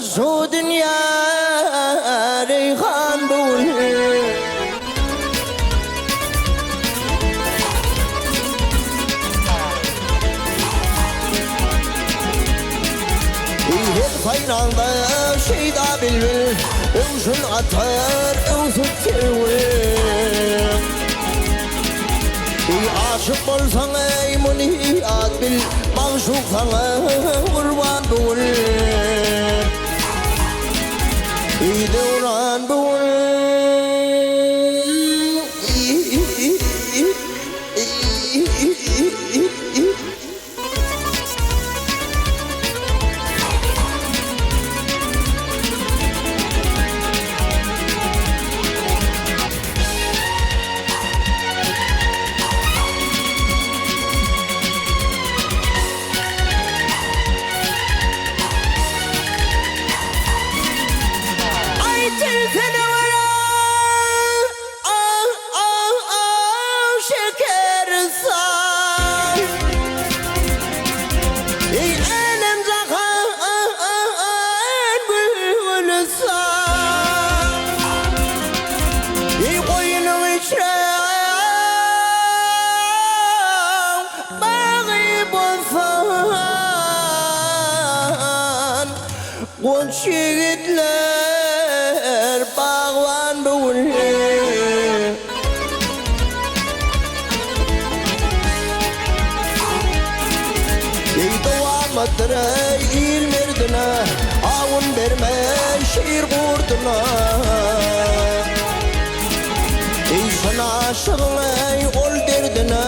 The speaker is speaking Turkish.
şu dünya reyhan bul. Faynanda şeyda bilbil Evşün atar, evşün tervil Aşık bolsan ey muniyat bil Mağşuk sana kurban bul Devran bul Genç yiğitler bağlan böyle Devam il merdine Avun verme şiir kurduna Ey sana aşığın ey ol derdine